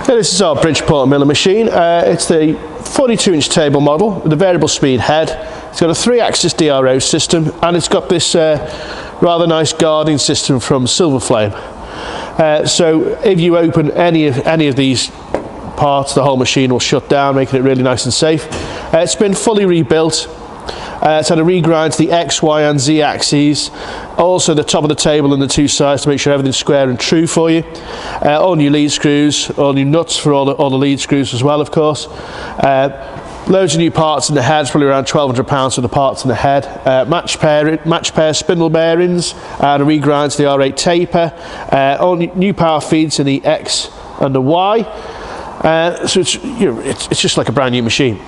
So this is our Bridgeport Milling machine. It's the 42-inch table model with a variable speed head. It's got a 3-axis DRO system, and it's got this rather nice guarding system from Silverflame. So if you open any of these parts, the whole machine will shut down, making it really nice and safe. It's been fully rebuilt. It's had a regrind to the X, Y and Z axes, also the top of the table and the two sides to make sure everything's square and true for you. All new lead screws, all new nuts for all the lead screws as well, of course. Loads of new parts in the head, probably around £1,200 for the parts in the head. Match pair spindle bearings and a regrind to the R8 taper. All new power feeds in the X and the Y. So it's just like a brand new machine.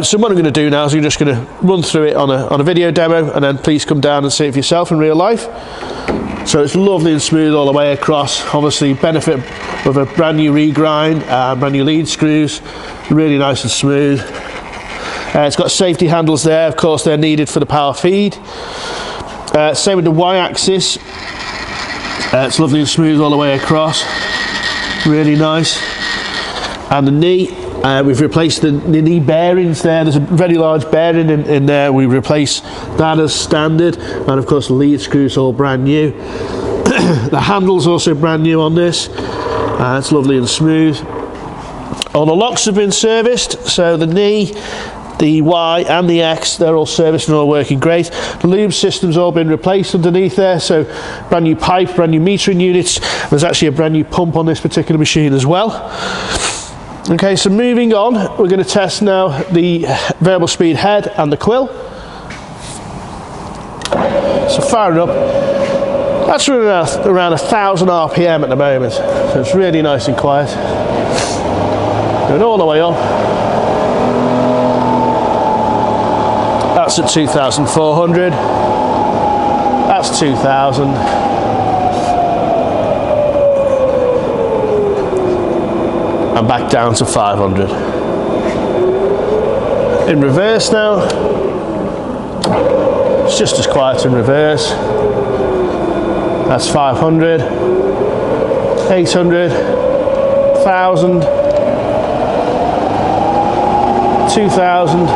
So what I'm going to do now is I'm just going to run through it on a video demo, and then please come down and see it for yourself in real life. So it's lovely and smooth all the way across. Obviously benefit of a brand new regrind, brand new lead screws, really nice and smooth. It's got safety handles there, of course they're needed for the power feed. Same with the Y-axis. It's lovely and smooth all the way across, really nice. And the knee. We've replaced the knee bearings there. There's a very large bearing in there. We replace that as standard, and of course the lead screws all brand new. The handle's also brand new on this. It's lovely and smooth. All the locks have been serviced, so the knee, the Y and the X, they're all serviced and all working great. The lube system's all been replaced underneath there, so brand new pipe, brand new metering units. There's actually a brand new pump on this particular machine as well. Okay, so moving on, we're going to test now the variable speed head and the quill. So fire it up. That's running around 1,000 RPM at the moment, so it's really nice and quiet. Going all the way up. That's at 2,400. That's 2,000. And back down to 500. In reverse now, it's just as quiet in reverse. That's 500, 800, 1,000, 2,000,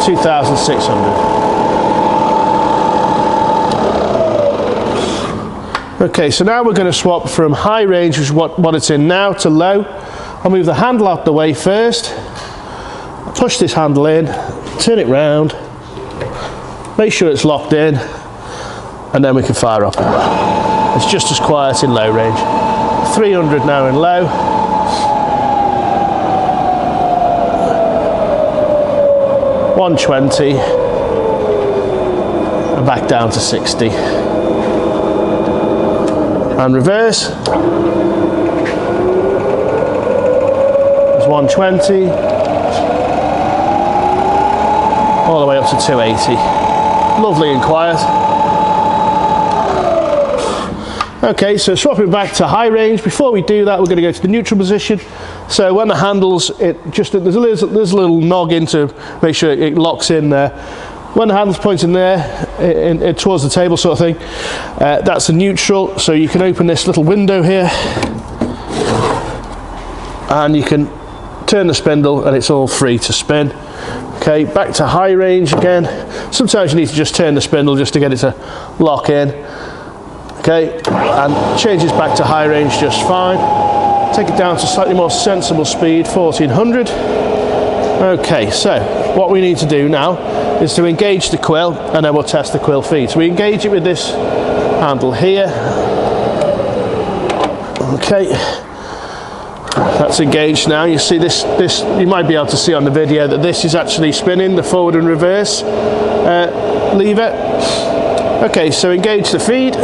2,600. Okay, so now we're going to swap from high range, which is what it's in now, to low. I'll move the handle out the way first. Push this handle in, turn it round, make sure it's locked in, and then we can fire up. It's just as quiet in low range. 300 now in low. $120, and back down to 60. And reverse. There's 120. All the way up to 280. Lovely and quiet. Okay, so swapping back to high range. Before we do that, we're going to go to the neutral position. So when the handles, there's a little noggin to make sure it locks in there. When the handle's pointing there, towards the table sort of thing, that's a neutral, so you can open this little window here, and you can turn the spindle and it's all free to spin. Okay, back to high range again. Sometimes you need to just turn the spindle just to get it to lock in. Okay, and changes back to high range just fine. Take it down to slightly more sensible speed, 1400. Okay, so what we need to do now is to engage the quill, and then we'll test the quill feed. So we engage it with this handle here. Okay, that's engaged now. You see this, you might be able to see on the video that this is actually spinning, the forward and reverse lever. Okay, so engage the feed,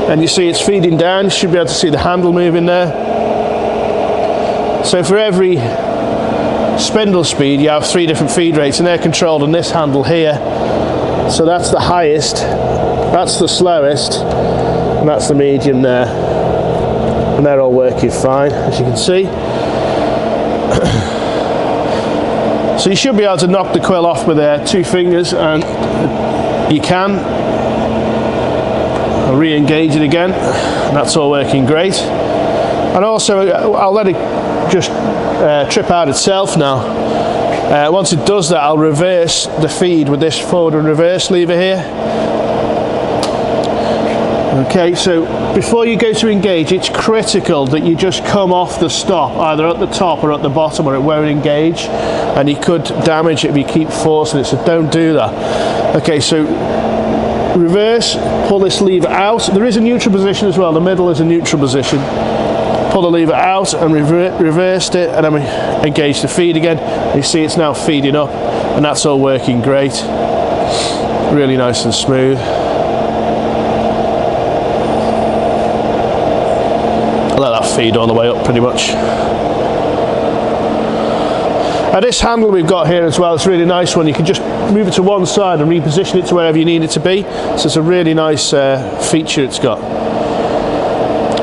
and you see it's feeding down. You should be able to see the handle moving there. So for every spindle speed you have 3 different feed rates, and they're controlled on this handle here. So that's the highest, that's the slowest, and that's the medium there, and they're all working fine, as you can see. So you should be able to knock the quill off with 2 fingers, and you can. I'll re-engage it again, and that's all working great. And also I'll let it just trip out itself now. Once it does that, I'll reverse the feed with this forward and reverse lever here. Okay, so before you go to engage, it's critical that you just come off the stop, either at the top or at the bottom, or it won't engage, and you could damage it if you keep forcing it, so don't do that. Okay, so reverse, pull this lever out. There is a neutral position as well, the middle is a neutral position. Pull the lever out and reversed it, and then we engage the feed again. You see it's now feeding up, and that's all working great. Really nice and smooth. I'll let that feed all the way up pretty much. This handle we've got here as well, it's a really nice one. You can just move it to one side and reposition it to wherever you need it to be. So it's a really nice feature it's got.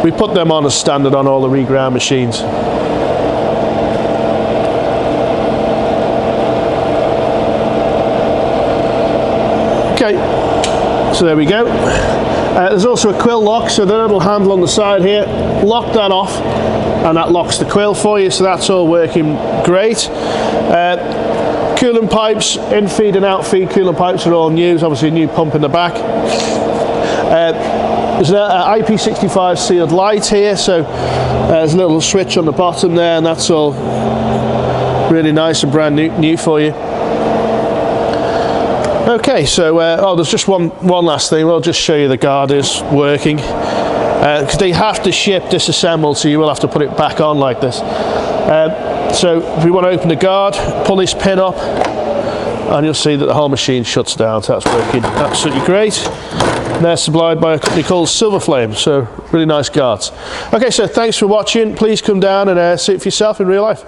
We put them on as standard on all the reground machines. Okay, so there we go. There's also a quill lock, so the little handle on the side here, lock that off and that locks the quill for you, so that's all working great. Coolant pipes, in feed and out feed coolant pipes are all new. There's obviously a new pump in the back. There's an IP65 sealed light here, so there's a little switch on the bottom there, and that's all really nice and brand new for you. Okay, so there's just one last thing. We'll just show you the guarders working, because they have to ship disassembled, so you will have to put it back on like this. So if we want to open the guard, pull this pin up, and you'll see that the whole machine shuts down. So that's working absolutely great. And they're supplied by a company called Silver Flame, so really nice guards. Okay, so thanks for watching. Please come down and see it for yourself in real life.